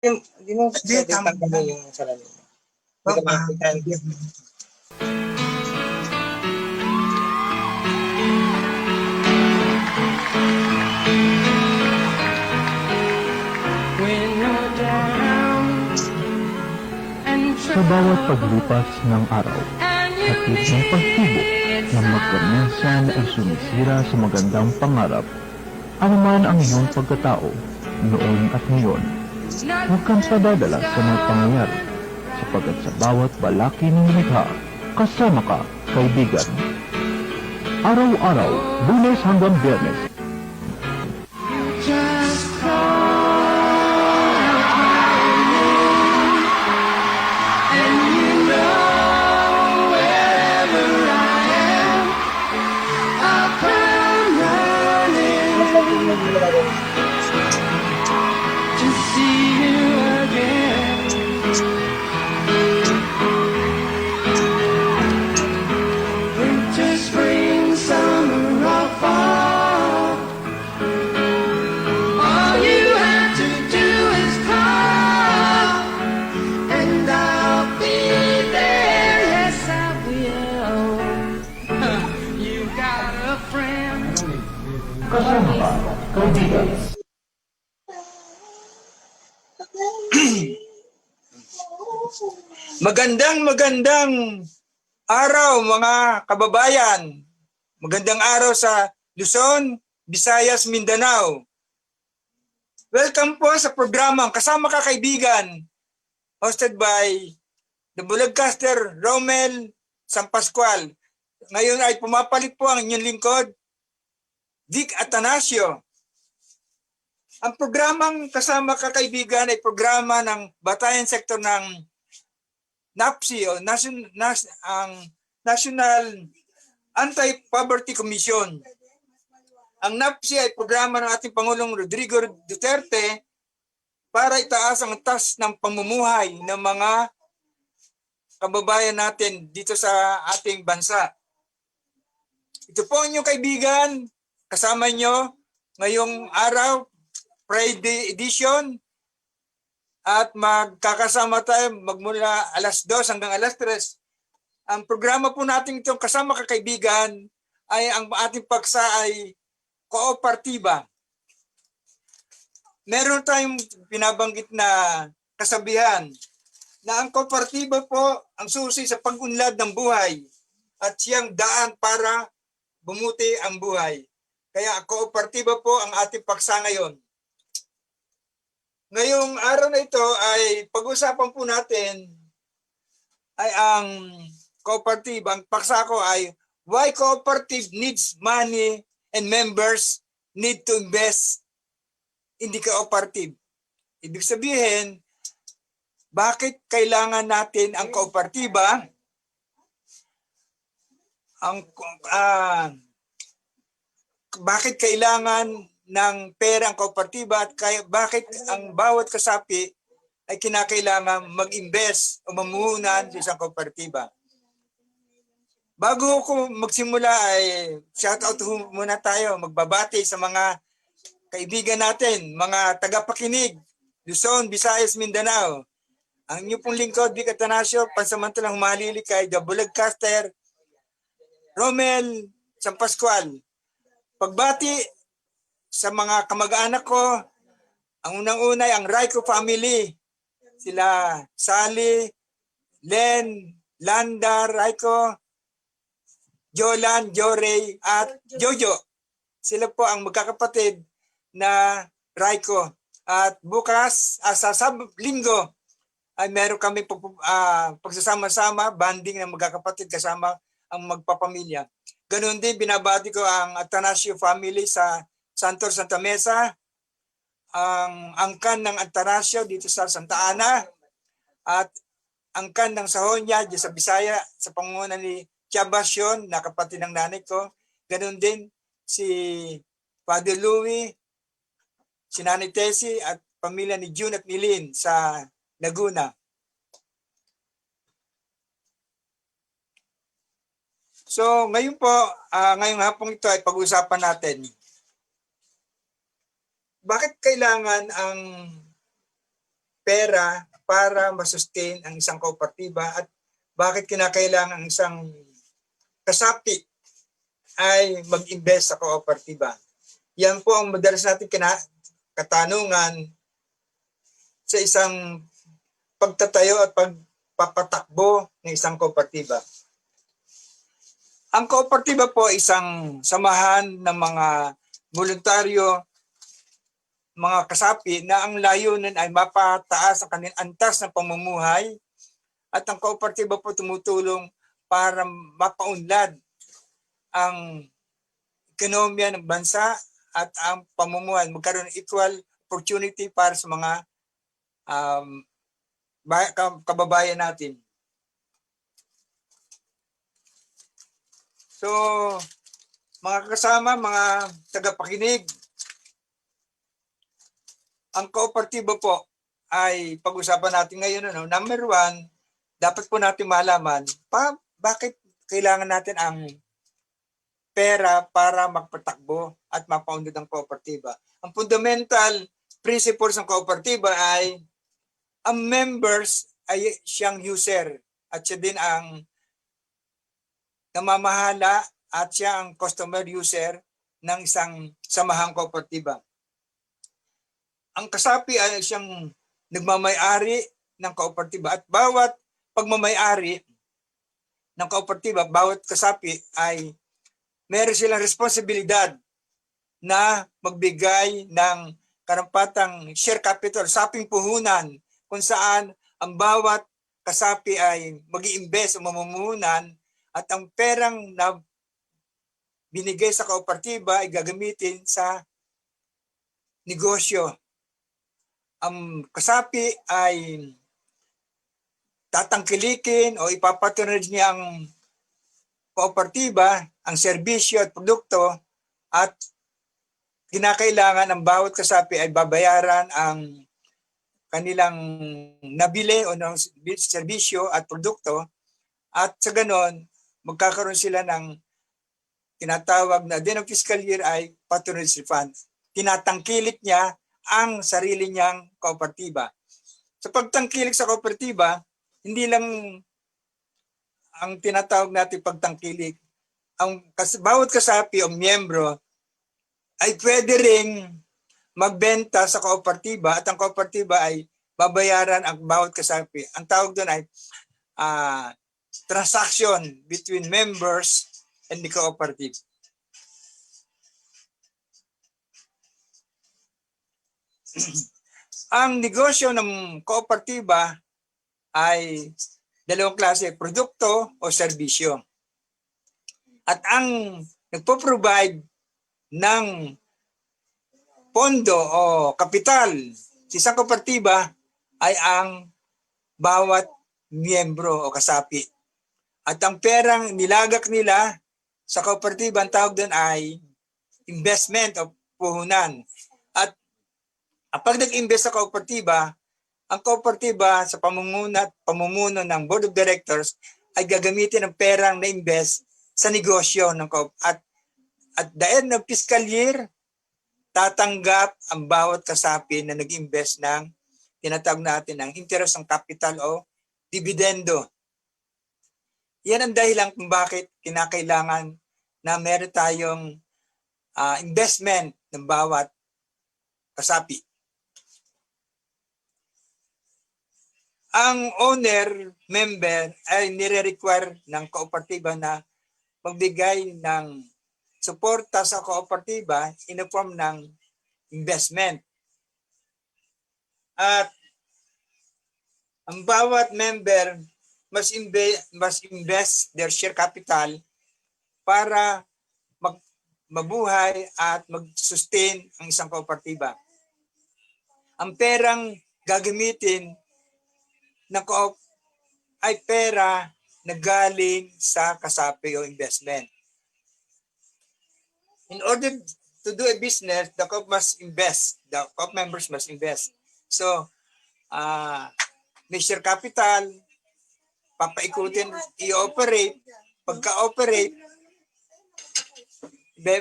Hindi mo Hindi, tama tanggalin yung salamin. Hindi ka makakita. Sa bawat paglipas ng araw, hatid ng pagsubok ng magkaminsan na ay sumisira sa magandang pangarap. Ano man ang iyong pagkatao, noon at ngayon, huwag kang padadala sa mga pangyayari, sapagkat sa bawat balaki ng likha, kasama ka, kaibigan. Araw-araw, Lunes hanggang Biyernes, kasama ka, kaibigan. Magandang araw mga kababayan. Magandang araw sa Luzon, Visayas, Mindanao. Welcome po sa programang Kasama Ka Kaibigan, hosted by the Bulagcaster Romel San Pascual. Ngayon ay pumapalit po ang inyong lingkod, Vic Atanasio. Ang programang Kasama Ka Kaibigan ay programa ng Batayan Sector ng NAPSI o National Anti-Poverty Commission. Ang NAPSI ay programa ng ating Pangulong Rodrigo Duterte para itaas ang antas ng pamumuhay ng mga kababayan natin dito sa ating bansa. Ito po ang inyong kaibigan, kasama nyo ngayong araw, Friday edition, at magkakasama tayo magmula alas 2 hanggang alas 3. Ang programa po natin itong Kasama Ka Kaibigan ay ang ating paksa ay kooperatiba. Meron tayong binabanggit na kasabihan na ang kooperatiba po ang susi sa pag-unlad ng buhay at siyang daan para bumuti ang buhay. Kaya ang kooperatiba po ang ating paksa ngayon. Ngayong araw na ito ay pag-usapan po natin ay ang cooperative. Ang paksa ko ay why cooperative needs money and members need to invest in the cooperative. Ibig sabihin, bakit kailangan natin ang kooperatiba? Bakit kailangan ng pera ang kooperatiba at bakit ang bawat kasapi ay kinakailangan mag-invest o mamuhunan sa isang kooperatiba. Bago ko magsimula ay shoutout muna tayo, magbabati sa mga kaibigan natin, mga tagapakinig, Luzon, Visayas, Mindanao. Ang inyo pong lingkod, Vic Atanasio, pansamantalang humalili kay The Bulagcaster Romel San Pascual. Pagbati sa mga kamag-anak ko, ang unang-una ay ang Raico family. Sila Sally, Len, Landa, Raico, Jolan, Joray, at Jojo. Sila po ang magkakapatid na Raico. At bukas, sa Linggo, ay meron kami pagsasama-sama, banding ng magkakapatid kasama ang magpapamilya. Ganun din, binabati ko ang Atanasio family sa Santor Santa Mesa, ang angkan ng Atanasio dito sa Santa Ana, at angkan ng Sahonia dito sa Bisaya sa pangunguna ni Tiabasyon, na kapatid ng nanay ko. Ganun din si Father Louie, si Nanay Tessie at pamilya ni June at Milin sa Laguna. So ngayon po, ngayong hapong ito ay pag-usapan natin bakit kailangan ang pera para masustain ang isang kooperatiba at bakit kinakailangan ang isang kasapi ay mag-invest sa kooperatiba. Yan po ang madalas natin katanungan sa isang pagtatayo at pagpapatakbo ng isang kooperatiba. Ang kooperatiba po ay isang samahan ng mga voluntaryo, mga kasapi na ang layunin ay mapataas ang kanilang antas ng pamumuhay at ang kooperatiba po tumutulong para mapaunlad ang ekonomiya ng bansa at ang pamumuhay, magkaroon ng equal opportunity para sa mga kababayan natin. So, mga kasama, mga tagapakinig, ang kooperatiba po ay pag-usapan natin ngayon. Number one, dapat po natin malaman bakit kailangan natin ang pera para magpatakbo at mapaunlad ang kooperatiba. Ang fundamental principles ng kooperatiba ay ang members ay siyang user at siya din ang namamahala at siya ang customer user ng isang samahang kooperatiba. Ang kasapi ay siyang nagmamay-ari ng kooperatiba at bawat pagmamay-ari ng kooperatiba, bawat kasapi ay meron silang responsibilidad na magbigay ng karampatang share capital, saping puhunan, kung saan ang bawat kasapi ay mag-i-invest o mamumuhunan at ang perang na binigay sa kooperatiba ay gagamitin sa negosyo. Ang kasapi ay tatangkilikin o ipapatunod niya ang kooperatiba, ang serbisyo at produkto at kinakailangan ng bawat kasapi ay babayaran ang kanilang nabili o ng serbisyo at produkto at sa ganon magkakaroon sila ng tinatawag na din ang fiscal year ay patronage refund. Tinatangkilik niya ang sarili niyang kooperatiba. Sa pagtangkilik sa kooperatiba, hindi lang ang tinatawag natin pagtangkilik. Bawat kasapi o miyembro ay pwede ring magbenta sa kooperatiba at ang kooperatiba ay babayaran ang bawat kasapi. Ang tawag doon ay transaction between members and the cooperative. Ang negosyo ng kooperatiba ay dalawang klase, produkto o serbisyo. At ang nagpo-provide ng pondo o kapital sa isang kooperatiba ay ang bawat miyembro o kasapi. At ang perang nilagak nila sa kooperatiba, ang tawag doon ay investment o puhunan. At pag nag-invest sa kooperatiba, ang kooperatiba sa pamumuno ng board of directors ay gagamitin ang perang na-invest sa negosyo ng at the end of fiscal year, tatanggap ang bawat kasapi na nag-invest ng tinatawag natin ng interest ng capital o dividendo. Yan ang dahilan kung bakit kinakailangan na meron tayong investment ng bawat kasapi. Ang owner, member ay nire-require ng kooperatiba na magbigay ng suporta sa kooperatiba in the form ng investment. At ang bawat member must invest their share capital para mabuhay at mag-sustain ang isang kooperatiba. Ang perang gagamitin ng ay pera na galing sa kasapi o investment. In order to do a business, the co-op must invest. The co-op members must invest. So, may share capital, papaikutin, i-operate. Pagka-operate,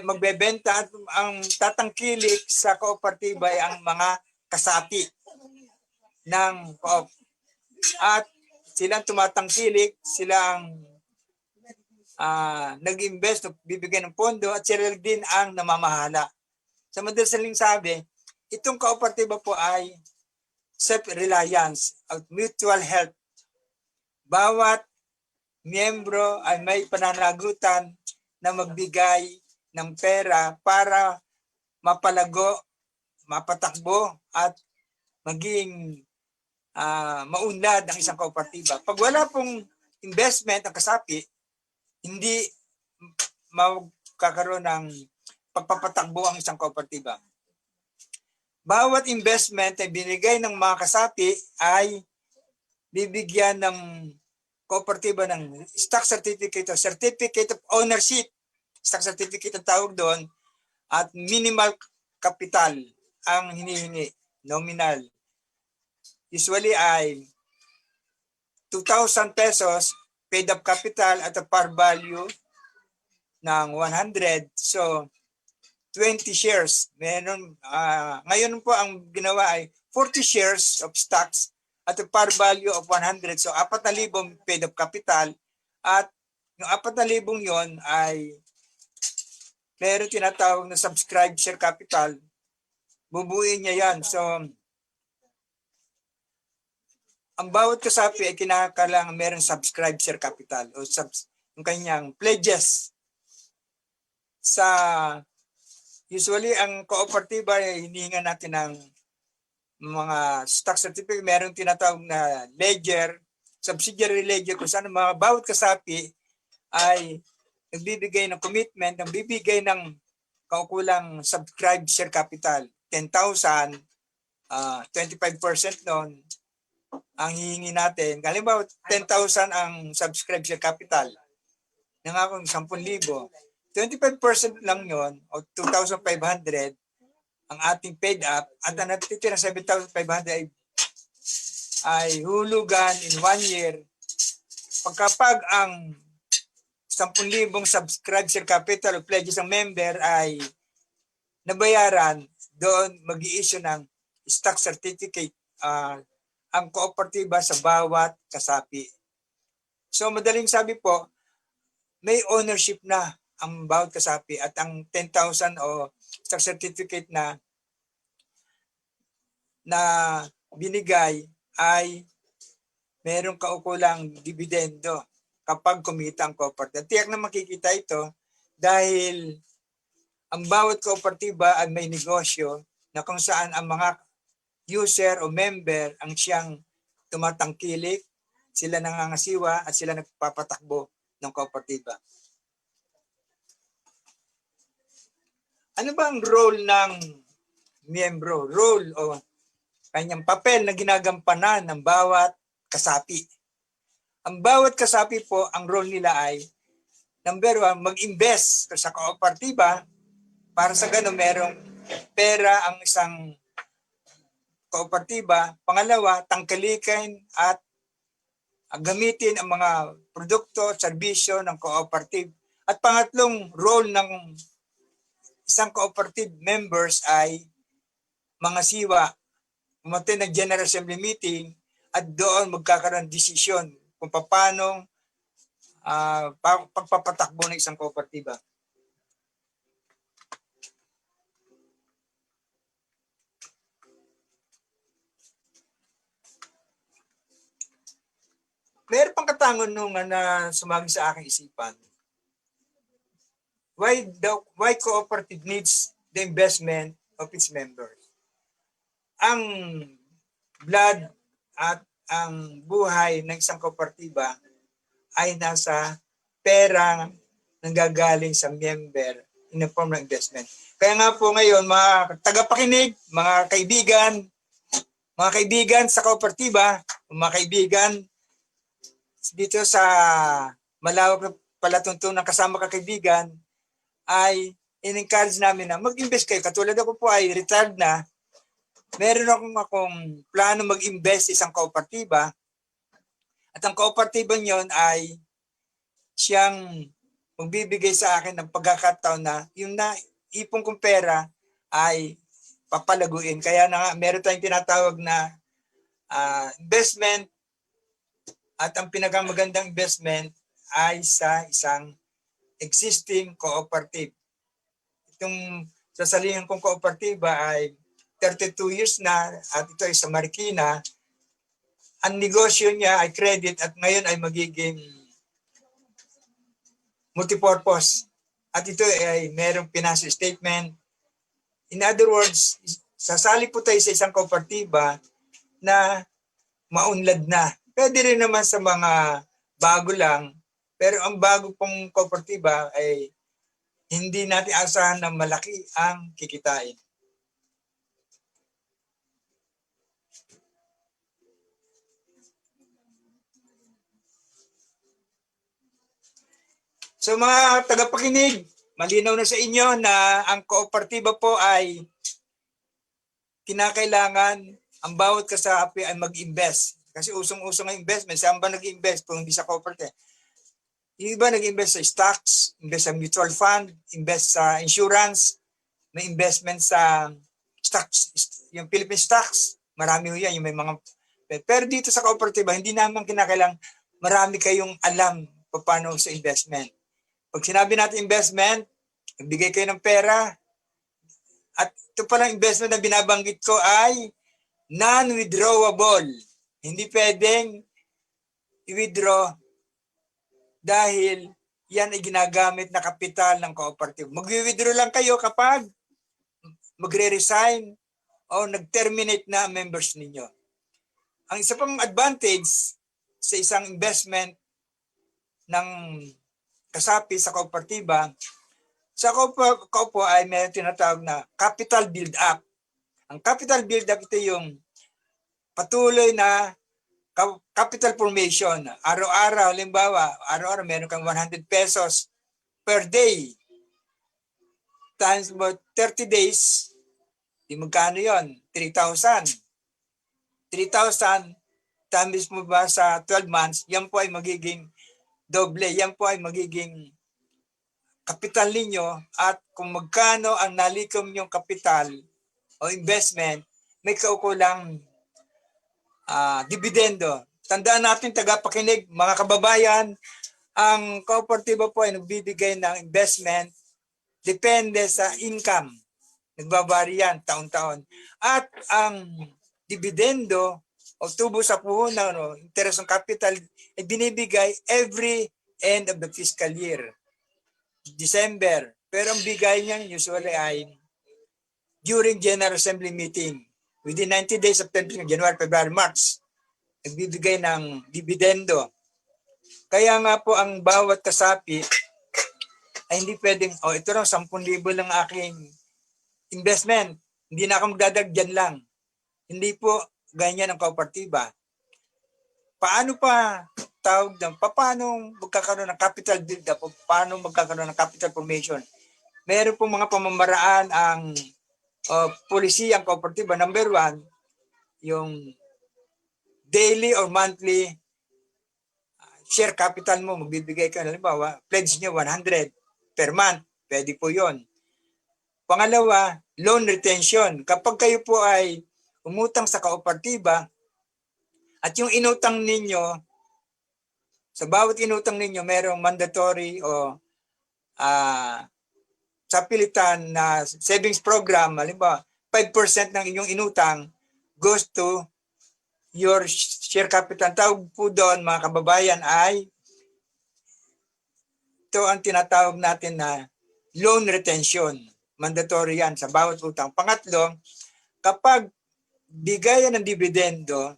magbebenta at ang tatangkilik sa kooperatiba ay ang mga kasapi ng co-op. At silang tumatangkilik, silang nag-invest, bibigyan ng pondo at sila din ang namamahala. Sa madaling sabi, itong kooperatiba po ay self-reliance at mutual help. Bawat miyembro ay may pananagutan na magbigay ng pera para mapalago, mapatakbo at maging maunlad ang isang kooperatiba. Pag wala pong investment ang kasapi, hindi magkakaroon ng pagpapatakbo ang isang kooperatiba. Bawat investment ay binigay ng mga kasapi ay bibigyan ng kooperatiba ng stock certificate o certificate of ownership. Stock certificate ang tawag doon at minimal capital ang hinihingi, nominal. Usually ay 2,000 pesos paid up capital at a par value ng 100. So, 20 shares. Ngayon po ang ginawa ay 40 shares of stocks at a par value of 100. So, 4,000 paid up capital at yung 4,000 yon ay meron tinatawag na subscribed share capital. Bubuin niya yan. So, ang bawat kasapi ay kinakailangan merong subscribed share capital o yung kanyang pledges. Usually, ang kooperatiba ay hinihinga natin ng mga stock certificate. Merong tinatawag na ledger, subsidiary ledger, kung saan mga bawat kasapi ay nagbibigay ng commitment, nagbibigay ng kaukulang subscribed share capital. 10,000, 25% noon ang hihingi natin. Halimbawa, 10,000 ang subscribed share capital. Nangakong 10,000. 25% lang yon o 2,500 ang ating paid up at ang natitira 7,500 ay hulugan in 1 year. Pagkapag ang 10,000 subscribed share capital o pledges ng member ay nabayaran, doon mag-i-issue ng stock certificate ang kooperatiba sa bawat kasapi. So madaling sabi po, may ownership na ang bawat kasapi at ang 10,000 o stock certificate na binigay ay merong kaukulang dividendo kapag kumita ang kooperatiba. Tiyak na makikita ito dahil ang bawat kooperatiba ay may negosyo na kung saan ang mga user o member ang siyang tumatangkilik, sila nangangasiwa at sila nagpapatakbo ng kooperatiba. Ano ba ang role ng miyembro? Role o kanyang papel na ginagampanan ng bawat kasapi. Ang bawat kasapi po, ang role nila ay number 1, mag-invest sa kooperatiba para sa gano'n merong pera ang isang kooperatiba. Pangalawa, tangkilikin at gamitin ang mga produkto at serbisyo ng cooperative. At pangatlong role ng isang cooperative members ay mga siwa, umattend ng General Assembly meeting at doon magkakaroon desisyon kung paano pagpapatakbo ng isang kooperatiba. Meron pang katanungan na sumagi sa aking isipan. Why cooperative needs the investment of its members? Ang blood at ang buhay ng isang kooperatiba ay nasa pera nanggagaling sa member in the form ng investment. Kaya nga po ngayon, mga tagapakinig, mga kaibigan sa kooperatiba, mga kaibigan dito sa malawak na palatuntunan kasama kakaibigan, ay in-encourage namin na mag-invest kayo. Katulad ako po ay retired na, meron akong plano mag-invest sa isang kooperatiba at ang kooperatiba nyon ay siyang magbibigay sa akin ng pagkakataon na yung naipon kong pera ay papalaguin. Kaya na nga, meron tayong tinatawag na investment at ang pinakamagandang investment ay sa isang existing cooperative. Itong sasalingan kong kooperatiba ay 32 years na at ito ay sa Marikina. Ang negosyo niya ay credit at ngayon ay magiging multipurpose. At ito ay merong financial statement. In other words, sasali po tayo sa isang kooperatiba na maunlad na. Pwede rin naman sa mga bago lang, pero ang bago pong kooperatiba ay hindi natin asahan na malaki ang kikitain. So mga tagapakinig, malinaw na sa inyo na ang kooperatiba po ay kinakailangan ang bawat kasapi ay mag-invest. Kasi usong-usong ang investment. Saan ba nag-invest kung hindi sa cooperative? Yung iba nag-invest sa stocks, invest sa mutual fund, invest sa insurance, may investment sa stocks, yung Philippine stocks. Marami ho yan, yung may mga... Pero dito sa kooperatiba, hindi naman kinakailang marami kayong alam paano sa investment. Pag sinabi natin investment, nagbigay kayo ng pera, at ito palang investment na binabanggit ko ay non-withdrawable. Hindi pwedeng i-withdraw dahil yan ay ginagamit na kapital ng cooperative. Mag-withdraw lang kayo kapag magre-resign o nag-terminate na members ninyo. Ang isa pang advantage sa isang investment ng kasapi sa kooperatiba, sa kaupo ay may tinatawag na capital build-up. Ang capital build-up ito yung patuloy na capital formation. Araw-araw, halimbawa, araw-araw meron kang 100 pesos per day. Times about 30 days, di magkano yon? 3,000. 3,000 times mo ba sa 12 months, yan po ay magiging doble. Yan po ay magiging kapital ninyo at kung magkano ang nalikom yung kapital o investment, may kaukulang dividendo. Tandaan natin, tagapakinig, mga kababayan, ang kooperatiba po ay nagbibigay ng investment depende sa income. Nagbabari yan taon-taon. At ang dividendo o tubo sa puhunan o interest ng capital ay binibigay every end of the fiscal year. December. Pero ang bigay niya usually ay during General Assembly meeting. Within 90 days of January, February, March, nagbibigay ng dividendo. Kaya nga po ang bawat kasapi ay hindi pwedeng, ito lang, 10,000 lang aking investment. Hindi na ako magdadagyan lang. Hindi po ganyan ang kooperatiba. Paano pa tawag ng paano magkakaroon ng capital build-up o paano magkakaroon ng capital formation? Meron po mga pamamaraan ang policy ang kooperatiba. Number 1, yung daily or monthly share capital mo, magbibigay ka, halimbawa, pledge nyo 100 per month, pwede po yon. Pangalawa, loan retention. Kapag kayo po ay umutang sa kooperatiba at yung inutang ninyo, sa bawat inutang ninyo, merong mandatory o sa pilitan na savings program, halimbawa, 5% ng inyong inutang goes to your share capital. Tawag po doon, mga kababayan, ay ito ang tinatawag natin na loan retention. Mandatory yan sa bawat utang. Pangatlo, kapag bigayan ng dividendo,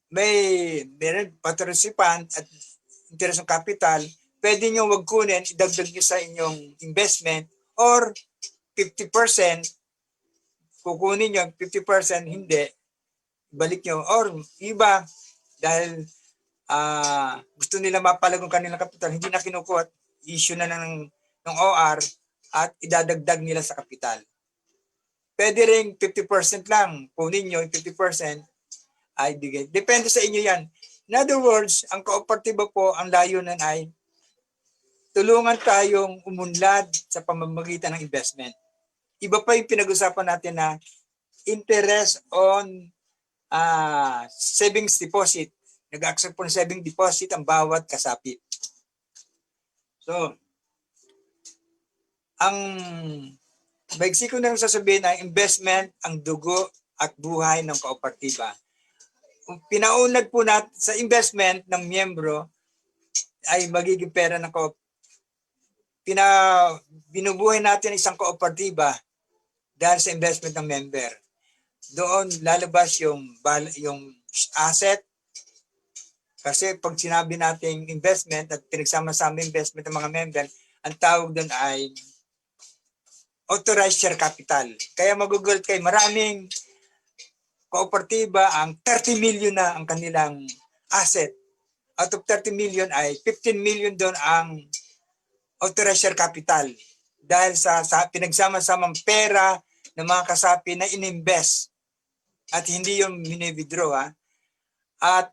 may participant at interest ng capital, pwede nyo wag kunin, idagdag nyo sa inyong investment or 50%, kukunin nyo, 50% hindi, balik nyo. Or iba, dahil gusto nila mapalagong kanilang kapital, hindi na kinukuha, issue na ng OR at idadagdag nila sa kapital. Pwede rin 50% lang, kunin nyo yung 50%, ay bigay. Depende sa inyo yan. In other words, ang kooperatiba po, ang layunan ay tulungan tayong umunlad sa pamamagitan ng investment. Iba pa yung pinag-usapan natin na interest on savings deposit. Nag-accept po ng savings deposit ang bawat kasapi. So, ang baigsi ko na lang sasabihin ang investment, ang dugo at buhay ng kooperatiba. Kung pinaunlad po natin sa investment ng miyembro ay magiging pera ng binubuhay natin isang kooperatiba dahil sa investment ng member. Doon lalabas yung asset. Kasi pag sinabi nating investment at pinagsama-sama investment ng mga member, ang tawag doon ay authorized share capital. Kaya magugulat kayo, maraming kooperatiba ang 30 million na ang kanilang asset. Out of 30 million ay 15 million doon ang authorized share capital. Dahil sa pinagsama-samang pera ng mga kasapi na ininvest at hindi yung mini-withdraw. At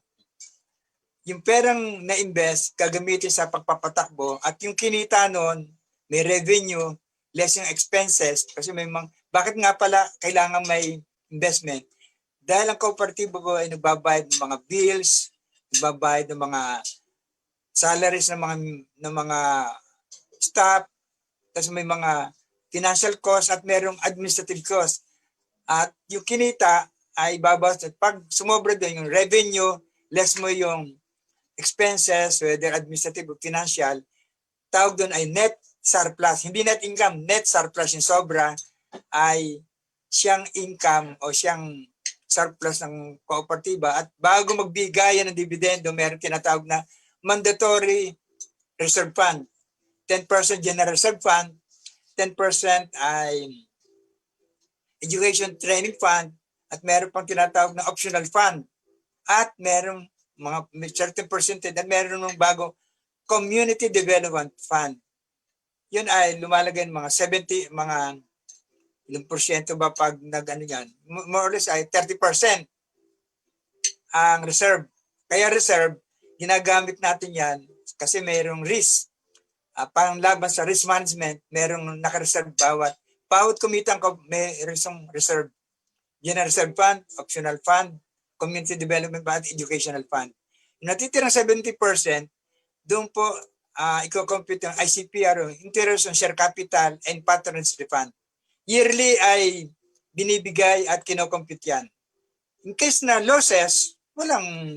yung perang na-invest, gagamitin sa pagpapatakbo at yung kinita noon, may revenue, less yung expenses. Kasi bakit nga pala kailangan may investment? Dahil ang kooperatiba po ay nagbabayad ng mga bills, nagbabayad ng mga salaries ng mga staff, tapos may mga financial cost at merong administrative cost. At yung kinita ay babawas. Pag sumobra doon yung revenue, less mo yung expenses, whether administrative or financial, tawag doon ay net surplus. Hindi net income, net surplus yung sobra ay siyang income o siyang surplus ng kooperatiba. At bago magbigayan ng dividendo, meron tinatawag na mandatory reserve fund. 10% general reserve fund, 10% ay education training fund, at meron pang tinatawag na optional fund. At meron may certain percentage at meron ng bago community development fund. Yun ay lumalagay ng mga 70, mga ilang porsyento ba pag nag-ano yan? More or less ay 30% ang reserve. Kaya reserve, ginagamit natin yan kasi mayroong risk. Parang laban sa risk management, mayroong naka-reserve bawat kumitang may reserve. General reserve fund, optional fund, community development fund, educational fund. Yung natitirang 70%, doon po i-compute yung ICPR, interest on share capital and patronage refund. Yearly ay binibigay at kinocompute yan. In case na losses, walang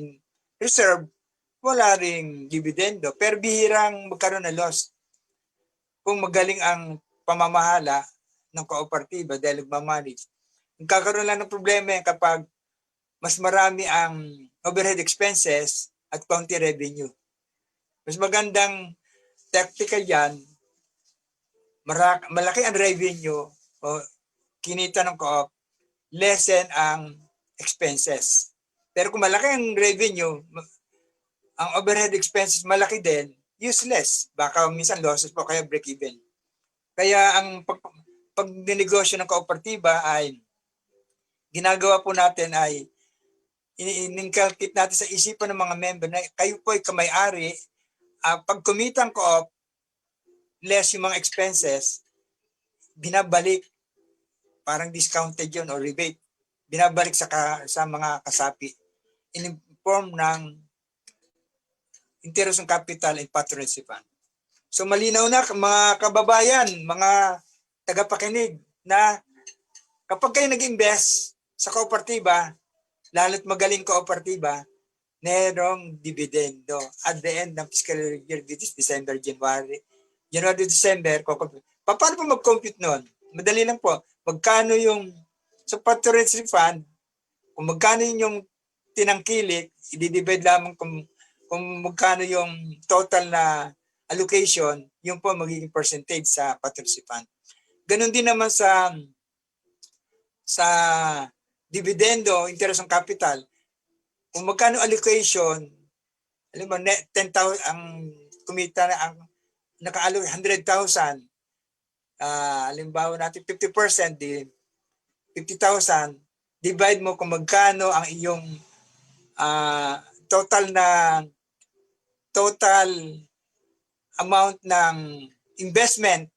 reserve, wala ring dividendo, pero bihirang magkaroon ng loss. Kung magaling ang pamamahala ng kooperatiba dahil nagmamanage, magkakaroon lang ng problema kapag mas marami ang overhead expenses at county revenue. Mas magandang tactical yan, malaki ang revenue o kinita ng co-op, lessen ang expenses. Pero kung malaki ang revenue, ang overhead expenses malaki din, useless. Baka minsan losses po, kaya break-even. Kaya ang pag-negosyo ng kooperatiba ay ginagawa po natin ay in-inculcate natin sa isipan ng mga member na kayo po ay kamay-ari. Pag kumita ang co-op, less yung mga expenses, binabalik, parang discounted yun o rebate, binabalik sa mga kasapi in form ng interest on capital and patronage fund. So malinaw na mga kababayan, mga tagapakinig, na kapag kayo nag-invest sa kooperatiba, lalo't magaling kooperatiba, merong dividendo at the end ng fiscal year, this December, January, December, paano po mag-compute nun? Madali lang po. Magkano yung sa patronage fund, kung magkano yung tinangkilik, i-divide lamang kung magkano yung total na allocation, yung po magiging percentage sa patronage fund. Ganon din naman sa dividendo, interest on capital. Kung magkano allocation, alam mo, 10,000 ang kumita na ang naka-allocate 100,000. Halimbawa natin 50%, di 50,000, divide mo kung magkano ang iyong total amount ng investment,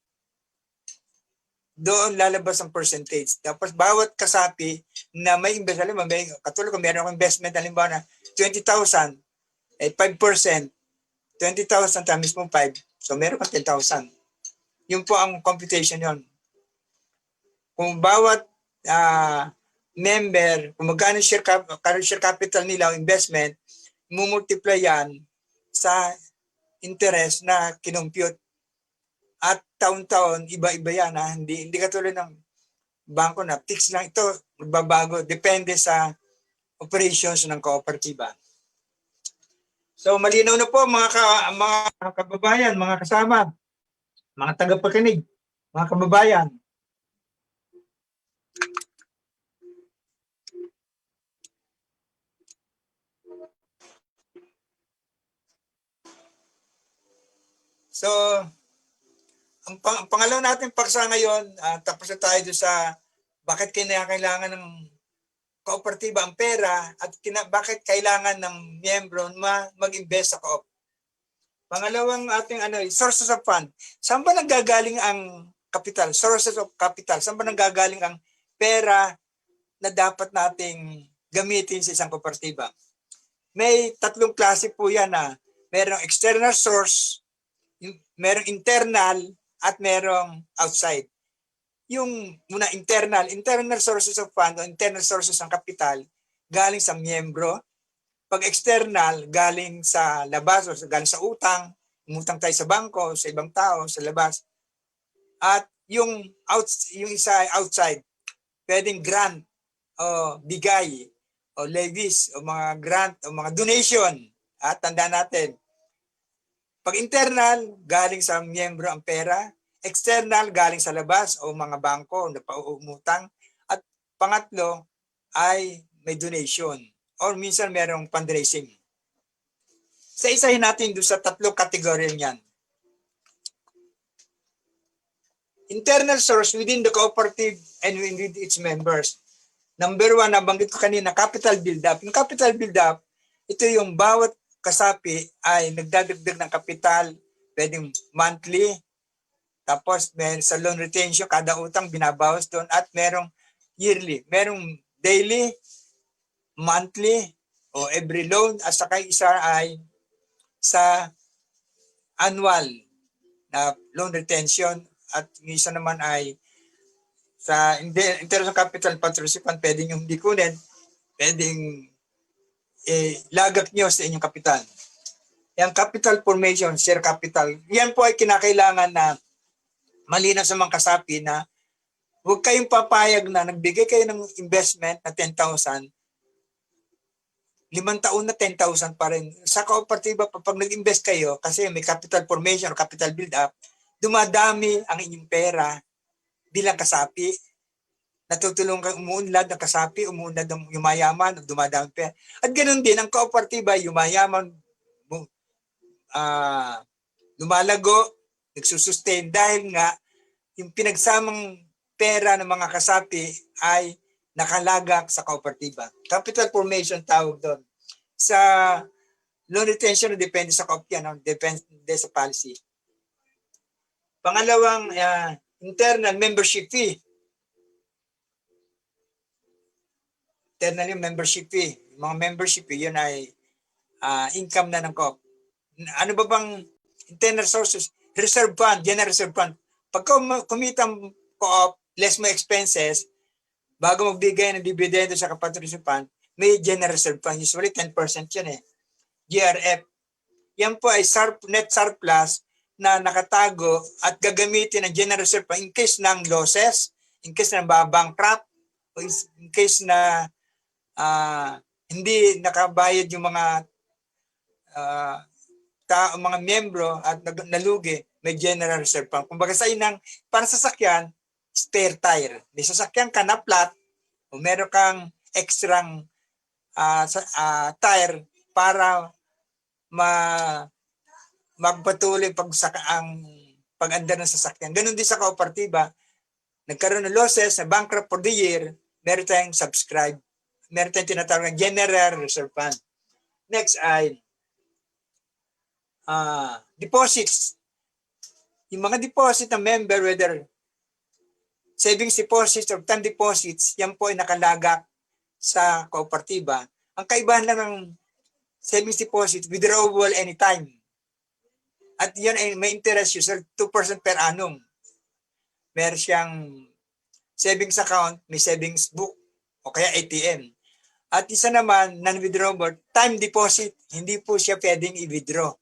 doon lalabas ang percentage. Tapos bawat kasapi na may invest, halimbawa, katulad kung meron akong investment, halimbawa na 20,000, 5%, 20,000 times mo 5, so meron kang 10,000. Yun po ang computation yon. Kung bawat member, kung magkano share capital nila o investment, mumultiply yan sa interest na kinompute. At taon-taon, iba-iba yan. Hindi katulad ng bangko na fix lang ito, magbabago. Depende sa operations ng kooperatiba. So malinaw na po mga kababayan, mga kasama, mga tagapakinig, mga kababayan. So, ang pangalawa natin paksa ngayon, tapos na tayo doon sa bakit kailangan ng kooperatiba ang pera at bakit kailangan ng miyembro mag-invest sa coop. Pangalawang ating sources of fund. Saan ba nanggagaling ang capital? Sources of capital. Saan ba nanggagaling ang pera na dapat nating gamitin sa isang kooperatiba? May tatlong klase po yan na merong external source, merong internal, at merong outside. Yung muna internal sources of fund o internal sources ng kapital galing sa miyembro. Pag external, galing sa labas o galing sa utang, umutang tayo sa bangko, sa ibang tao, sa labas. At yung isa outside, pwedeng grant o bigay o levies o mga grant o mga donation. At tandaan natin, pag internal, galing sa miyembro ang pera. External, galing sa labas o mga bangko na paumutang. At pangatlo ay may donation or minsan merong fundraising. Sa isahin natin doon sa tatlong kategorya niyan. Internal source within the cooperative and within its members. Number one, nabanggit ko kanina, capital build-up. Yung capital build-up, ito yung bawat kasapi ay nagdadagdag ng kapital, pwedeng monthly, tapos sa loan retention, kada utang binabawas doon, at merong yearly, merong daily, monthly, o every loan, at saka isa ay sa annual na loan retention, at yung isa naman ay sa interest of capital participant, pwedeng yung hindi kunin, pwedeng lagak nyo sa inyong kapital. Yung capital formation, share capital, yan po ay kinakailangan na malinaw sa mga kasapi na huwag kayong papayag na nagbigay kayo ng investment na 10,000, 5 taon na 10,000 pa rin. Sa kooperatiba, pag nag-invest kayo, kasi may capital formation or capital build-up, dumadami ang inyong pera bilang kasapi. Natutulong kang umuunlad ng kasapi, umuunlad ng yumayaman, dumadami pera. At ganoon din, ang kooperatiba, yumayaman, lumalago, nagsusustain dahil nga yung pinagsamang pera ng mga kasapi ay nakalagak sa kooperatiba. Capital formation tawag doon. Sa loan retention, depende sa coop yan, depende sa policy. Pangalawang, internal membership fee. Internal membership fee. Yung mga membership fee, yun ay income na ng coop. Ano ba bang internal sources? Reserve fund, general reserve fund. Pag kumita ang co-op, less mo expenses, bago magbigay ng dividendo sa kapatid fund, may general reserve fund. Usually 10% yan GRF. Yan po ay net surplus na nakatago at gagamitin ng general reserve fund in case ng losses, in case na bankrupt, o in case na hindi nakabayad yung mga mga miyembro at nalugi, may general reserve fund. Kumbaga sa inang parang sasakyan, spare tire. May sasakyan ka na flat o meron kang extrang tire para magpatuloy ang pag-andar ng sasakyan. Ganun din sa kooperatiba. Nagkaroon ng losses, na bankrupt for the year, meron tayong subscribe. Meron tayong tinatawag ng general reserve fund. Next ay deposits. Yung mga deposit ng member, whether savings deposits or time deposits, yan po ay nakalagak sa kooperatiba. Ang kaibahan lang ng savings deposit, withdrawable anytime. At yan ay may interest user 2% per annum. Meron siyang savings account, may savings book, o kaya ATM. At isa naman, non-withdrawable, time deposit. Hindi po siya pwedeng i-withdraw.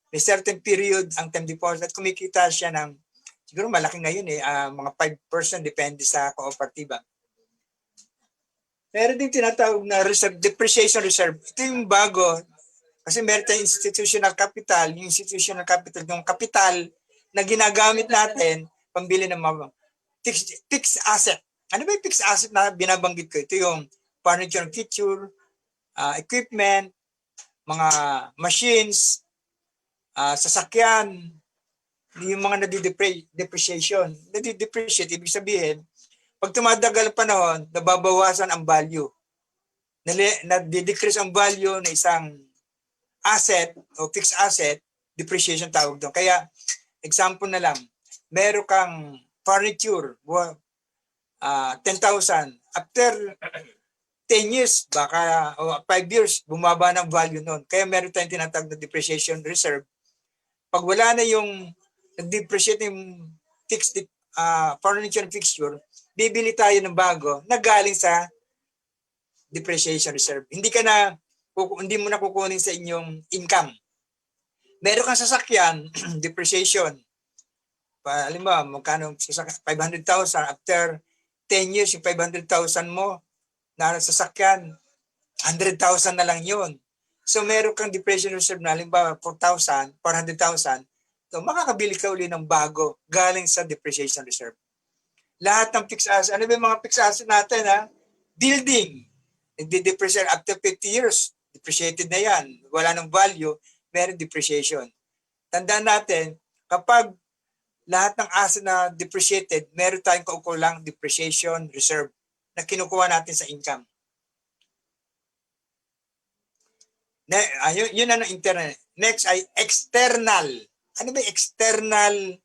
May certain period ang time deposit at kumikita siya ng, siguro malaki ngayon mga 5% depende sa kooperatiba. Meron din tinatawag na reserve, depreciation reserve. Ito yung bago, kasi meron tayong institutional capital. Yung institutional capital, yung capital na ginagamit natin pambili ng mga fixed asset. Ano ba yung fixed asset na binabanggit ko? Ito yung furniture and fixture, equipment, mga machines, sasakyan, yung mga nadi-depreciation. Nadi-depreciate, ibig sabihin, pag tumatagal ang panahon, nababawasan ang value. Nadi-decrease ang value ng isang asset o fixed asset, depreciation tawag doon. Kaya, example na lang, meron kang furniture, 10,000. After 10 years, baka 5 years, bumaba ng value noon. Kaya meron tayong tinatawag na depreciation reserve. Pag wala na yung nag-depreciate yung fixed furniture and fixture, bibili tayo ng bago na galing sa depreciation reserve. Hindi mo na kukunin sa inyong income. Meron kang sasakyan, depreciation. Alam mo, magkano sasakyan? 500,000. After 10 years, yung 500,000 mo na sasakyan, 100,000 na lang yun. So meron kang depreciation reserve na halimbawa 400,000, so makakabili ka uli ng bago galing sa depreciation reserve. Lahat ng fixed asset, ano ba yung mga fixed asset natin ha? Building, nagde-depreciate after 50 years, depreciated na yan, wala ng value, meron depreciation. Tandaan natin, kapag lahat ng asset na depreciated, meron tayong kaukulang depreciation reserve na kinukuha natin sa income. Yun ang internal. Next ay external. Ano ba external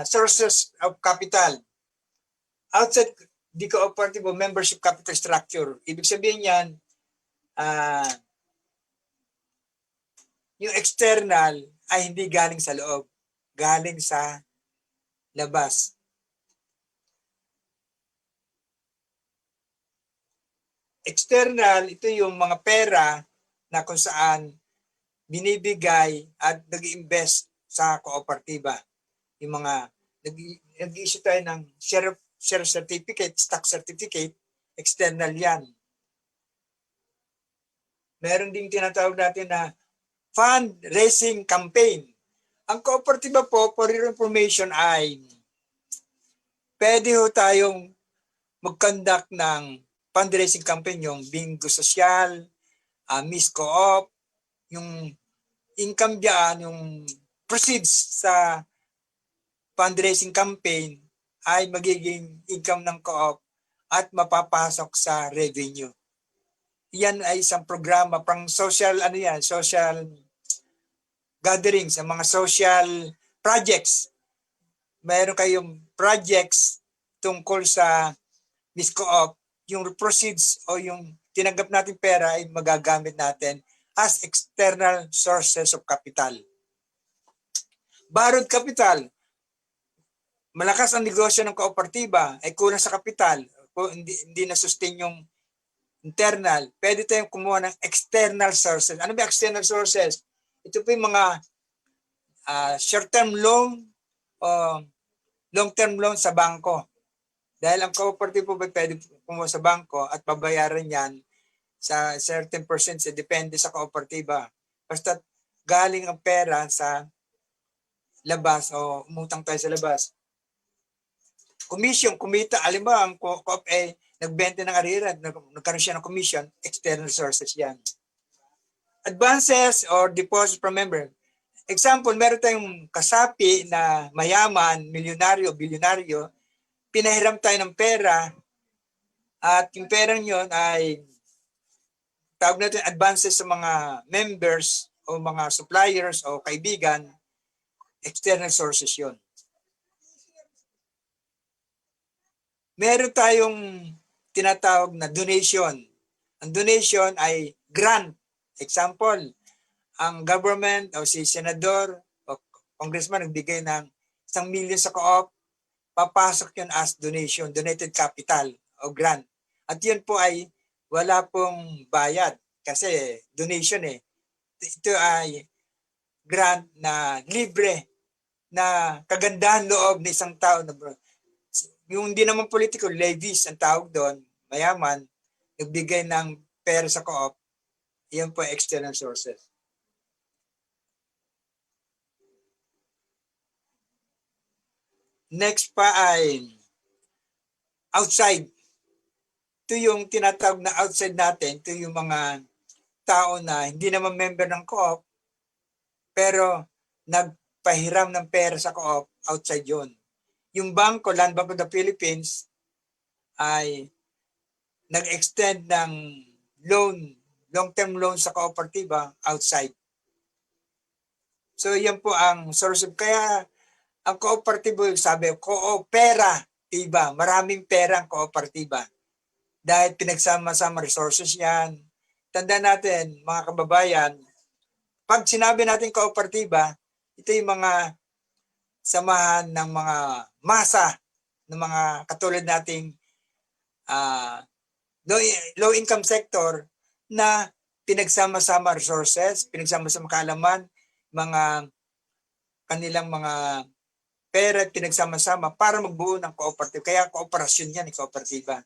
sources of capital? Outside the cooperative membership capital structure. Ibig sabihin yan, yung external ay hindi galing sa loob, galing sa labas. External, ito yung mga pera na kung saan binibigay at nag-iinvest sa kooperatiba. Yung mga nag-i-issue tayo ng share certificate, stock certificate, external yan. Meron ding tinatawag natin na fundraising campaign. Ang kooperatiba po, for your information, ay pwede ho tayong mag-conduct ng fundraising campaign, yung bingo social, Miss Co-op, yung income diyan, yung proceeds sa fundraising campaign ay magiging income ng co-op at mapapasok sa revenue. Yan ay isang programa pang social social gatherings, ang mga social projects. Mayroon kayong projects tungkol sa Miss Co-op, yung proceeds o yung tinanggap natin pera ay magagamit natin as external sources of capital. Borrowed capital. Malakas ang negosyo ng kooperatiba, ay kulang sa kapital, hindi na-sustain yung internal, pwede tayong kumuha ng external sources. Ano ba external sources? Ito po yung mga short-term loan o long-term loan sa bangko. Dahil ang cooperative po pwede kumuha sa bangko at babayaran yan sa certain percent, depende sa kooperatiba. Basta galing ang pera sa labas o umutang tayo sa labas. Commission, kumita, alam mo, ang co-op nagbenta ng ariran, nagkaroon siya ng commission, external sources yan. Advances or deposit from member. Example, meron tayong kasapi na mayaman, milyonaryo, bilyonaryo, pinahiram tayo ng pera at yung perang yun ay tawag natin advances sa mga members o mga suppliers o kaibigan, external sources yun. Meron tayong tinatawag na donation. Ang donation ay grant. Example, ang government o si senador o congressman nagbigay ng 1,000,000 sa co-op, papasok yun as donation, donated capital o grant. At yun po ay wala pong bayad kasi donation eh. Ito ay grant na libre na kagandahan loob ng isang tao na yung hindi naman politiko, levies ang tawag doon, mayaman, nagbigay ng pera sa co-op, yan po external sources. Next pa ay outside. Ito yung tinatawag na outside natin, ito yung mga tao na hindi naman member ng co-op, pero nagpahiram ng pera sa co-op, outside yon. Yung bangko, Land Bank of the Philippines, ay nag-extend ng loan, long-term loan sa kooperatiba outside. So yan po ang source of, kaya ang kooperatiba, sabi, koopera-tiba, maraming pera ang kooperatiba. Dahil pinagsama-sama resources yan. Tandaan natin, mga kababayan, pag sinabi natin kooperatiba, ito yung mga samahan ng mga masa, ng mga katulad nating low income sector na pinagsama-sama resources, pinagsama-sama kaalaman, mga kanilang mga pera pinagsama-sama para magbuo ng cooperative. Kaya kooperasyon yan, kooperatiba.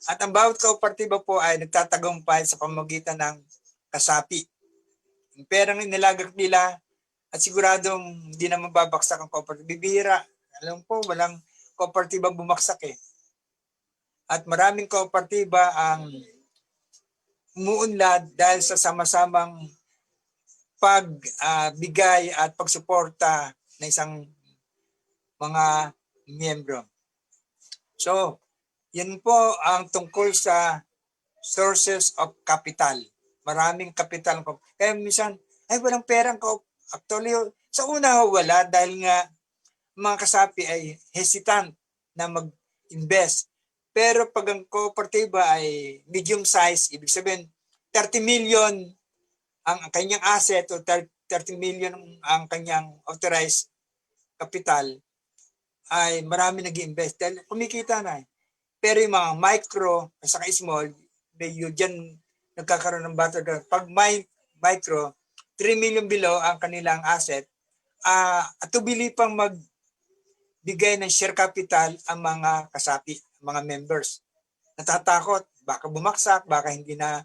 At ang bawat kooperatiba po ay nagtatagumpay sa pamamagitan ng kasapi. Yung perang inilagak nila at siguradong hindi naman babaksak ang cooperative. Bibihira. Alam po, walang kooperatiba bumagsak eh. At maraming kooperatiba ang umuunlad dahil sa sama-samang pagbigay at pagsuporta ng isang mga miyembro. So, yan po ang tungkol sa sources of capital. Maraming kapital. Kaya minsan, ay walang perang ko. Actually, sa una wala dahil nga mga kasapi ay hesitant na mag-invest. Pero pag ang kooperatiba ay medium size, ibig sabihin 30 million ang kanyang asset o 30 million ang kanyang authorized capital, ay marami nag-invest dahil kumikita na. Pero yung mga micro at saka small, medyo dyan nagkakaroon ng battle. Pag micro, 3 million below ang kanilang asset, at tubili pang magbigay ng share capital ang mga kasapi, mga members. Natatakot, baka bumagsak, baka hindi na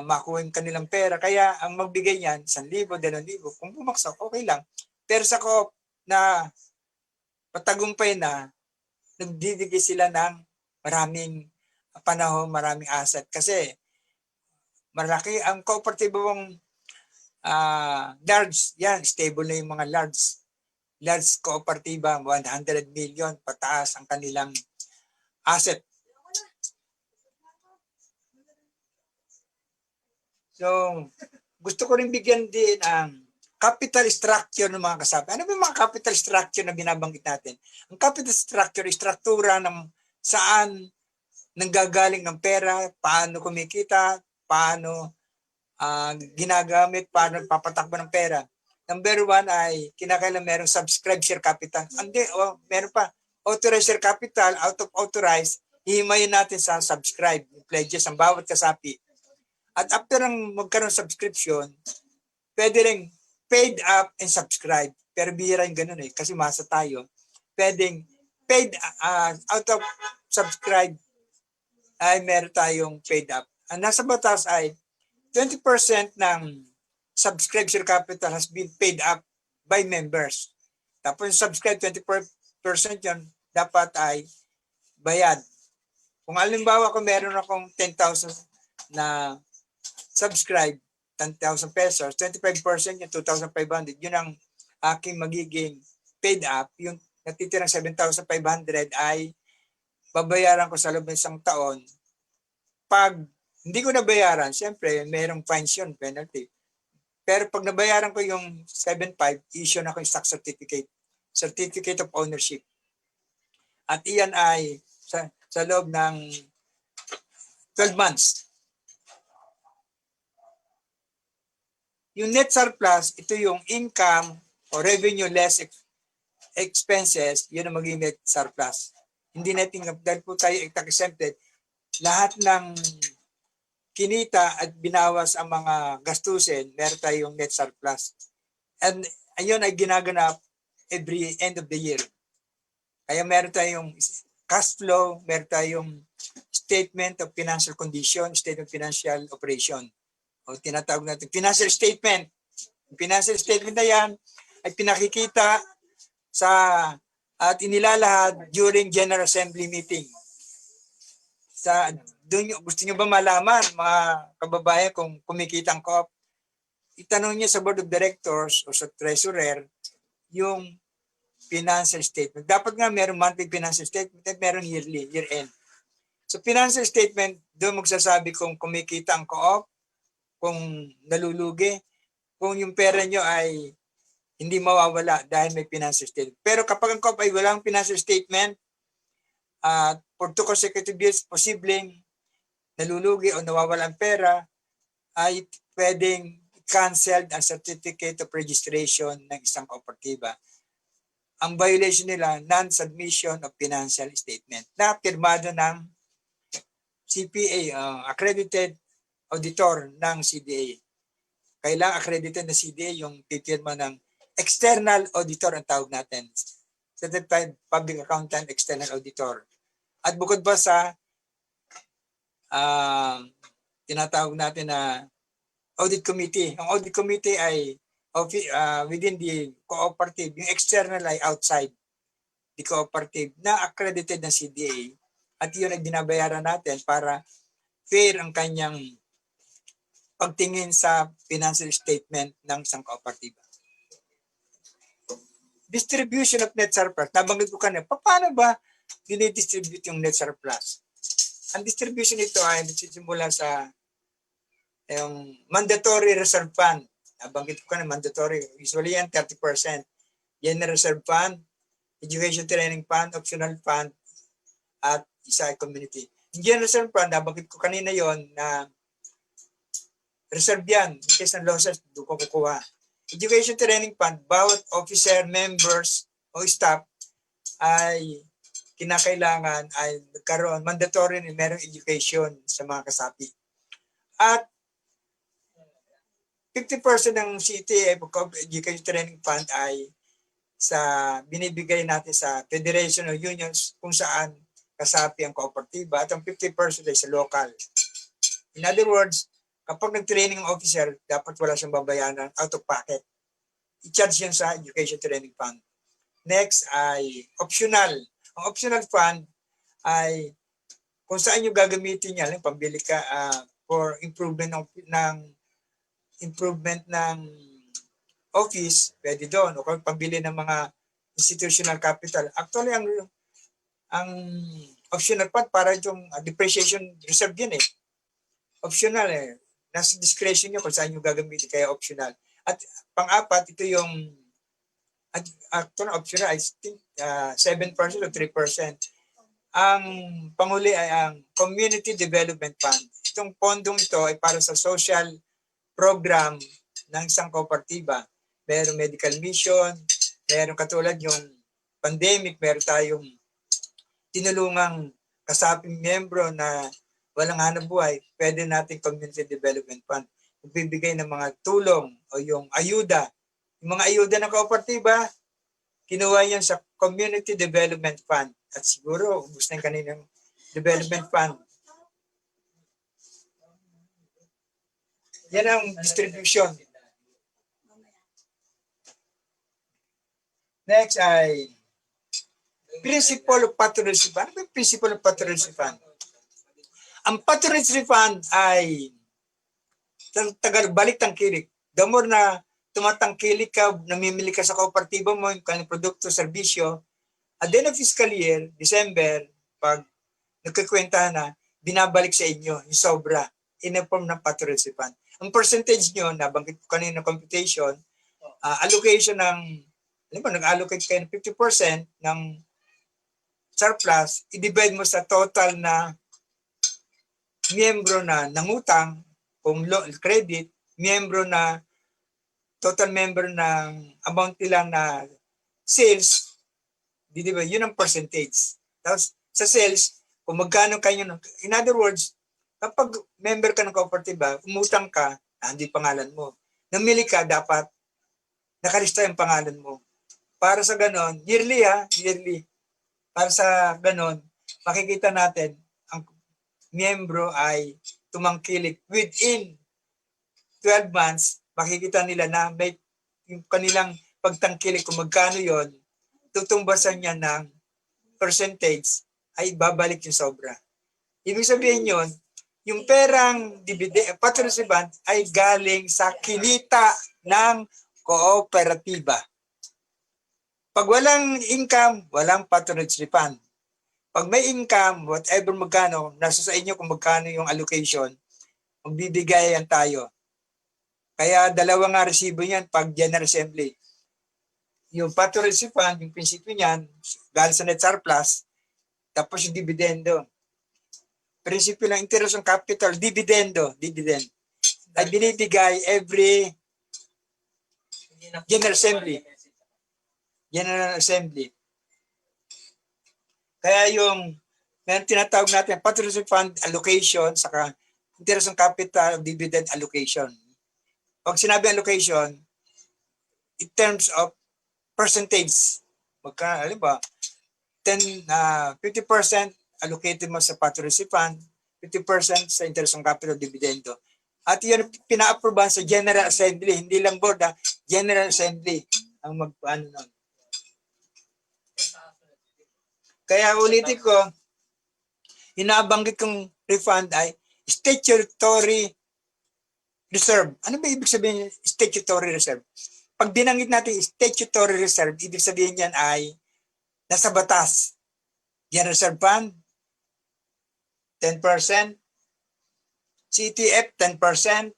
makuha yung kanilang pera. Kaya ang magbigay niyan, 1,000, 2,000. Kung bumagsak, okay lang. Pero sa co-op na patagumpay na, nagbibigay sila ng maraming panahon, maraming asset. Kasi malaki ang kooperatibong large, yan, stable na yung mga large kooperatiba, 100 million pataas ang kanilang asset. So, gusto ko rin bigyan din ang capital structure ng mga kasapi. Ano ba yung mga capital structure na binabanggit natin? Ang capital structure is struktura ng saan nanggagaling ng pera, paano kumikita, paano ginagamit, paano papatakbo ng pera. Number 1 ay kinakailangan merong subscribe share capital. Hindi, meron pa. Authorized share capital, out of authorized, hihimayin natin sa subscribe, pledges ang bawat kasapi. At after ng magkaroon subscription, pwede rin paid up and subscribe. Pero bihira yung ganun eh, kasi masa tayo. Pwedeng paid out of subscribe ay meron tayong paid up. Ang nasa batas ay 20% ng subscription capital has been paid up by members. Tapos subscribe 20% yun, dapat ay bayad. Kung alimbawa kung meron akong 10,000 na subscribe, 10,000 pesos, 25% yung 2,500, yun ang aking magiging paid up. Yung natitirang 7,500 ay babayaran ko sa loob ng isang taon. Pag hindi ko nabayaran, siyempre, mayroong fines yun, penalty. Pero pag nabayaran ko yung 7,500, issue na ko yung stock certificate of ownership. At iyan ay sa loob ng 12 months. Yung net surplus, ito yung income o revenue less expenses, yun ang maging net surplus. Hindi net income. Dahil po tayo tax-exempted, lahat ng kinita at binawas ang mga gastusin, meron tayong net surplus. And ayun ay ginaganap every end of the year. Kaya meron tayong cash flow, meron tayong statement of financial condition, statement of financial operation. O tinatawag natin financial statement. Yung financial statement na yan ay pinakikita sa at inilalahad during General Assembly meeting. Sa doon gusto niyo ba malaman mga kababayan kung kumikita ang co-op? Itanong niyo sa board of directors o sa treasurer yung financial statement. Dapat nga meron monthly financial statement at meron yearly, year end. So financial statement, doon magsasabi kung kumikita ang co-op, kung nalulugi, kung yung pera nyo ay hindi mawawala dahil may financial statement. Pero kapag ang co-op ay walang financial statement, for 2 consecutive years, posibleng nalulugi o nawawala ang pera, ay pwedeng cancelled ang certificate of registration ng isang kooperatiba. Ang violation nila, non-submission of financial statement na pirmado ng CPA, accredited auditor ng CDA. Kailangan accredited na CDA yung pipirma ng external auditor ang tawag natin. Certified Public Accountant External Auditor. At bukod pa sa tinatawag natin na audit committee. Ang audit committee ay within the cooperative, yung external ay outside the cooperative na accredited ng CDA at yun ay binabayaran natin para fair ang kanyang pagtingin sa financial statement ng isang kooperatiba. Distribution of net surplus. Nabanggit ko kanina, paano ba dinidistribute yung net surplus? Ang distribution nito ay nagsisimula sa yung mandatory reserve fund. Nabanggit ko kanina, mandatory. Usually yan 30%. General reserve fund, education training fund, optional fund, at isa ay community. Yung general reserve fund, nabanggit ko kanina yon na reserve yan. In case ng losses, doon ko kukuha. Education training fund, bawat officer, members, o staff ay kinakailangan ay nagkaroon, mandatory na merong education sa mga kasapi. At 50% ng CTA, Education Training Fund ay sa binibigay natin sa federation o unions kung saan kasapi ang kooperatiba at ang 50% ay sa local. In other words, kapag nag-training ang officer, dapat wala siyang babayaran out of pocket. I-charge yan sa Education Training Fund. Next ay optional. Ang optional fund ay kung saan nyo gagamitin yan, pambili ka for improvement ng office, pwede doon. O kung pambili ng mga institutional capital. Actually, ang optional fund para yung depreciation reserve yan eh. Optional eh. Nasa discretion nyo kung saan nyo gagamitin, kaya optional. At pang-apat, ito yung actually optional, I think 7% o 3%. Ang panghuli ay ang Community Development Fund. Itong pondong ito ay para sa social program ng isang kooperatiba. Merong medical mission, merong katulad yung pandemic, meron tayong tinulungang kasaping membro na walang hanap buhay, pwede natin Community Development Fund. Magbibigay ng mga tulong o yung ayuda. Yung mga ayuda ng kooperatiba, kinuha yan sa Community Development Fund. At siguro, gusto ng kaninang development fund. Yan ang distribution. Next ay Principle of Patronage Fund. Ano yung Principle of Patronage Fund? Ang Patronage Fund ay balik tangkilik. The more na tumatangkilik ka, namimili ka sa kooperatiba mo, yung kanyang produkto, serbisyo, at the end of fiscal year, December, pag nagkikwenta na, binabalik sa inyo yung sobra in the form ng patronage fund. Ang percentage nyo, nabanggit ko kanina computation, allocation ng, nag-allocate kayo ng 50% ng surplus, i-divide mo sa total na miyembro na nangutang, kung credit, miyembro na total member ng amount nila na sales, di ba? Yun ang percentage. Tapos sa sales, kung magkano kayo, in other words, kapag member ka ng kooperatiba, umutang ka, hindi pangalan mo. Namili ka, dapat nakalista yung pangalan mo. Para sa ganon, yearly yearly. Para sa ganon, makikita natin ang miyembro ay tumangkilik within 12 months, makikita nila na may yung kanilang pagtangkilik kung magkano yon, tutumbasan niya ng percentage ay babalik yung sobra. Ibig sabihin yon, yung perang patronage fund ay galing sa kinita ng kooperatiba. Pag walang income, walang patronage fund. Pag may income, whatever magkano, nasa sa inyo kung magkano yung allocation, magbibigayan tayo. Kaya dalawa nga resibo niyan pag General Assembly. Yung patronage fund, yung prinsipyo niyan, galing sa net surplus, tapos yung dividendo. Prinsipyo ng interest on capital, dividend, ay binibigay every General Assembly. General Assembly. Kaya yung tinatawag natin patronage fund allocation saka interest on capital dividend allocation. Pag sinabi allocation, in terms of percentage, halimbawa, 50% allocated mo sa patronage fund, 50% sa interest on capital dividendo. At yun pina-approvean sa General Assembly, hindi lang board, General Assembly ang magpaano nun. Kaya ulitin ko, inabanggit kong refund ay statutory reserve. Ano ba ibig sabihin statutory reserve? Pag binanggit natin statutory reserve, ibig sabihin yan ay nasa batas. General Reserve Fund, 10%, CTF, 10%,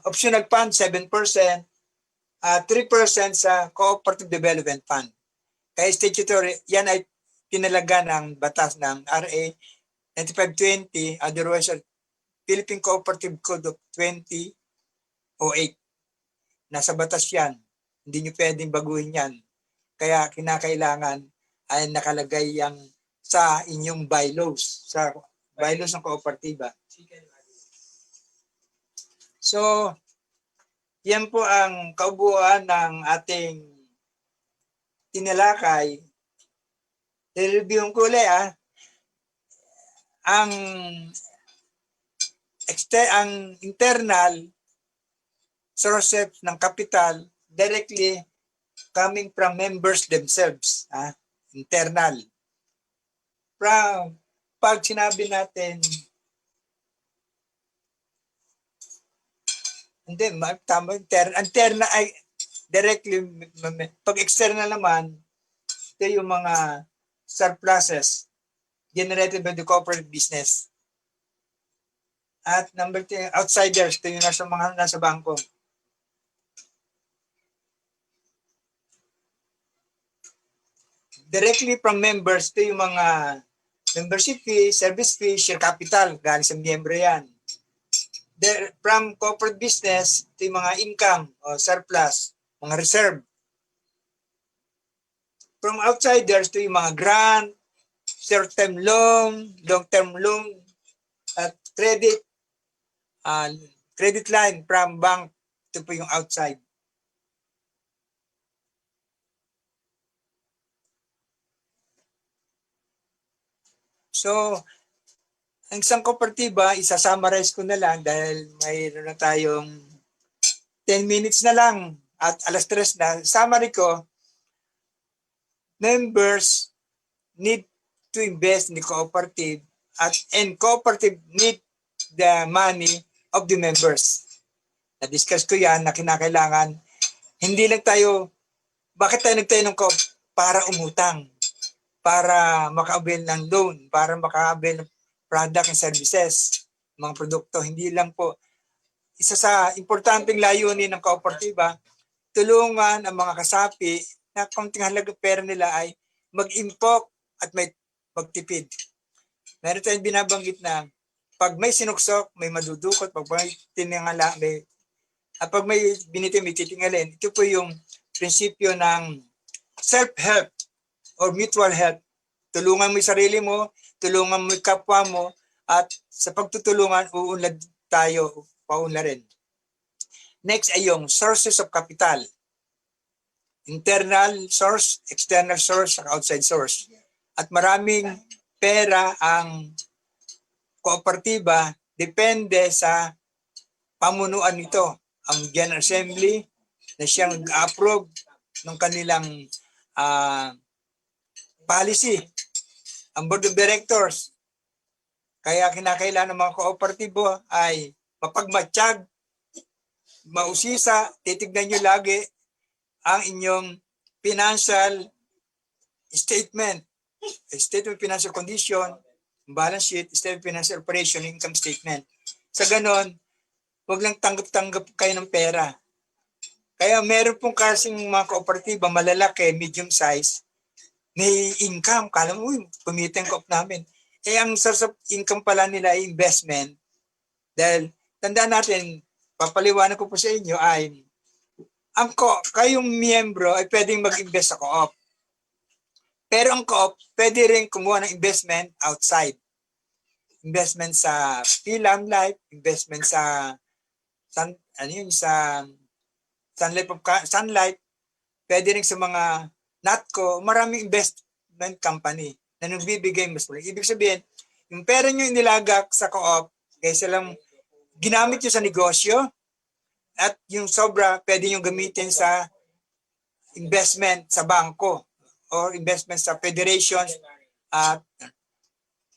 optional fund, 7%, 3% sa Cooperative Development Fund. Kaya statutory, yan ay pinalaga ng batas ng RA 9520, otherwise Philippine Cooperative Code of 2008. Nasa batas yan. Hindi nyo pwedeng baguhin yan. Kaya kinakailangan ay nakalagay yang sa inyong bylaws, sa bylaws ng kooperatiba. So, yan po ang kaubuan ng ating tinalakay. I-review ko ulit ang internal sources ng capital directly coming from members themselves. Internal. Pag sinabi natin, hindi, tama, internal ay directly, pag external naman, ito yung mga surpluses generated by the corporate business. At number 10, outsiders, ito yung nasa bangko. Directly from members, ito yung mga membership fee, service fee, share capital, galing sa miyembro yan. From corporate business, ito yung mga income o surplus, mga reserve. From outsiders, ito yung mga grant, short-term loan, long-term loan, at credit line from bank. Ito po yung outside. So, ang isang kooperatiba, isa-summarize ko na lang dahil mayroon na tayong 10 minutes na lang at alas 3 na. Summary ko, members need to invest in the cooperative and cooperative need the money of the members. Na-discuss ko yan na kinakailangan. Hindi lang tayo, bakit tayo nagtayo ng para umutang? Para maka-avail ng loan, para maka-avail ng product and services, mga produkto. Hindi lang po. Isa sa importanteng layunin ng kooperatiba, tulungan ang mga kasapi na kaunting halaga pera nila ay mag-impok at may magtipid. Meron tayong binabanggit na Pag may sinuksok, may madudukot. Pag may tiningala, at pag may biniti, may titingalin. Ito po yung prinsipyo ng self-help or mutual help. Tulungan mo yung sarili mo, tulungan mo yung kapwa mo, at sa pagtutulungan, uunlad tayo, paunlarin. Next ay yung sources of capital. Internal source, external source, outside source. At maraming pera ang kooperatiba depende sa pamunuan nito. Ang General Assembly na siyang nag-approve ng kanilang policy. Ang Board of Directors. Kaya kinakailangan ng mga kooperatibo ay mapagmatsyag, mausisa, titignan nyo lagi ang inyong financial statement, statement of financial condition, balance sheet, statement of financial operation, income statement. Sa ganon, huwag lang tanggap-tanggap kayo ng pera. Kaya meron pong kasing mga kooperatiba, malalaki, medium size, may income. Kala mo, kumita yung co-op namin. Ang source of income pala nila ay investment. Dahil, tandaan natin, papaliwanag ko po sa inyo ay, kayong miyembro ay pwedeng mag-invest sa co-op. Pero ang co-op, pwede rin kumuha ng investment outside. Investment sa Philam Life, investment sa Sunlight, pwede rin sa mga NATCO, maraming investment company na nagbibigay mas mula. Ibig sabihin, yung pera nyo inilagak sa co-op, kaysa lang ginamit nyo sa negosyo, at yung sobra, pwede nyo gamitin sa investment sa bangko or investment sa federations at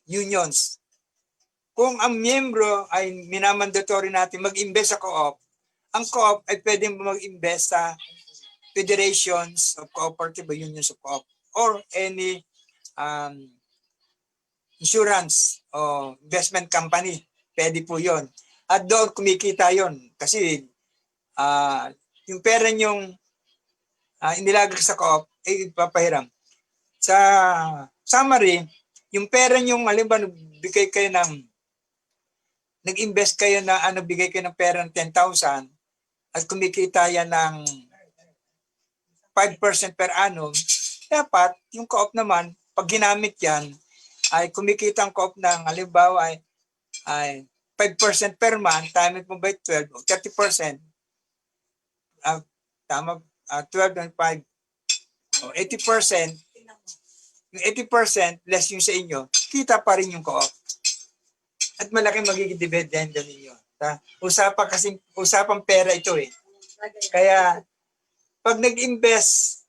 unions. Kung ang miyembro ay minamandatory natin mag-invest sa co-op, ang co-op ay pwedeng mag-invest sa federations of cooperative unions of co-op or any insurance o investment company. Pwede po yon. At doon kumikita yon kasi yung pera nyong inilagay sa co-op ay ipapahiram. Sa summary, yung pera nyong halimbawa nag-invest kayo na bigay kayo ng pera ng 10,000 at kumikita yan ng 5% per annum, dapat yung co-op naman, pag ginamit yan, ay kumikita ang co-op ng halimbawa ay 5% per month, time mo by 12, o 30%, 12.5, o 80%, yung 80% less yung sa inyo, kita pa rin yung co-op. At malaking magiging dividend ninyo. Usapang pera ito eh. Kaya, pag nag-invest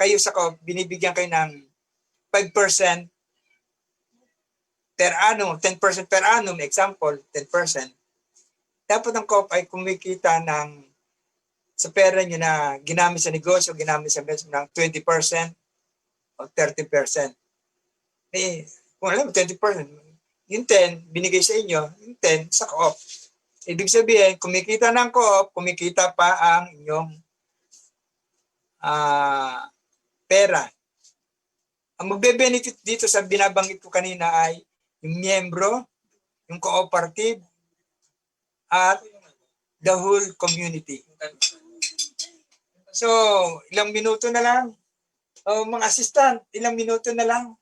kayo sa co-op, binibigyan kayo ng 5% per annum, 10% per annum, example, 10%. Dapat ang co-op ay kumikita sa pera nyo na ginamit sa negosyo, ginamit sa investment ng 20% o 30%. Kung alam mo, 20%, yung 10, binigay sa inyo, yung 10 sa co-op. Ibig sabihin, kumikita ng co-op, kumikita pa ang inyong pera. Ang magbe-benefit dito sa binabanggit ko kanina ay yung miyembro, yung cooperative, at the whole community. So, ilang minuto na lang. Mga assistant, ilang minuto na lang.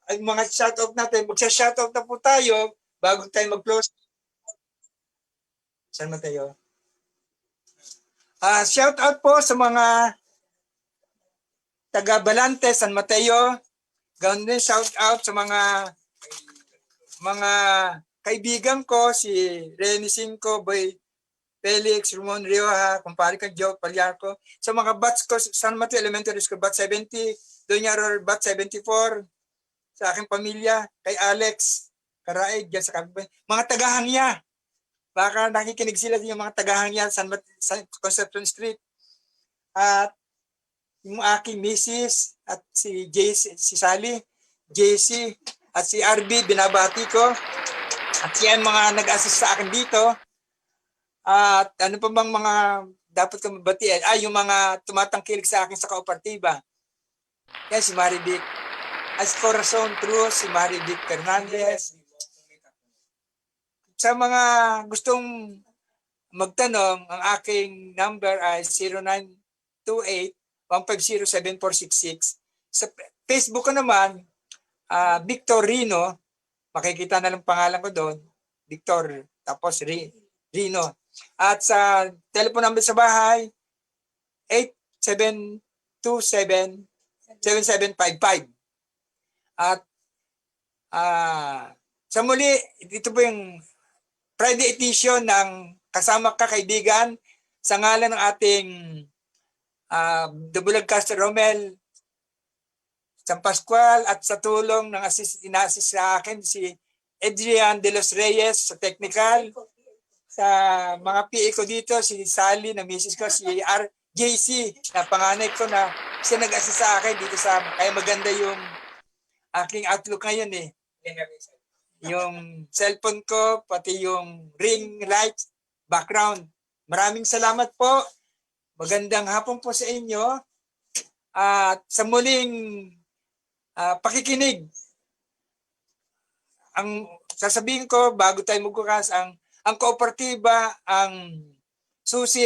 Ay mga shout-out natin. Magsa-shout-out na po tayo bago tayo mag-close. Saan mo tayo? Shout-out po sa mga taga-Balante, San Mateo. Ganoon din shout-out sa mga kaibigan ko, si Rene Cinco, Boy Felix, Ramon Rioja, kumpare kang Joe Palyarco. Sa mga batch ko, San Mateo Elementary School, batch 70, Doña Ror, batch 74, sa aking pamilya, kay Alex, Karaig, dyan sa Kabibay. Mga tagahangya. Baka nakikinig sila yung mga tagahangya sa Concepcion Street. At yung aking misis at si JC, si Sally, JC, at si RB, binabati ko. At yan mga nag-assist sa akin dito. At ano pa bang mga dapat ko mabatiin? Yung mga tumatangkilik sa akin sa kooperatiba. Yan si Marivic. As Corazon Cruz, si Marivic Fernandez, sa mga gustong magtanong, ang aking number ay 0928-150-7466. Sa Facebook ko naman, Victor Rino, makikita na lang pangalan ko doon, Victor, tapos Rino. At sa telephone number sa bahay, 8727-7755. At sa muli, dito po yung Friday edition ng Kasama Ka Kaibigan sa ngalan ng ating The Bulagcaster Romel San Pascual at sa tulong ng ina-assist sa akin si Adrian De Los Reyes sa technical, sa mga PA ko dito, si Sally na misis ko, si RJC na panganay ko na siya nag-assist sa akin dito sa, kaya maganda yung aking outlook ngayon eh. Yung cellphone ko, pati yung ring lights, background. Maraming salamat po. Magandang hapon po sa inyo. At sa muling pakikinig, ang sasabihin ko bago tayo magbukas, ang kooperatiba ang susi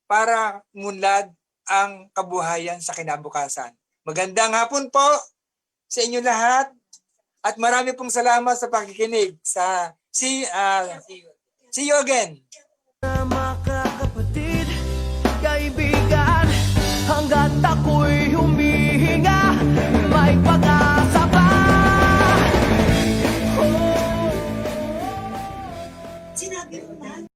para munlad ang kabuhayan sa kinabukasan. Magandang hapon po sa inyo lahat at marami pong salamat sa pakikinig. See you again. Mga kapatid, kaibigan, hanggat ako'y humihinga, may pag-asa pa. Oh. Sinabi ko na.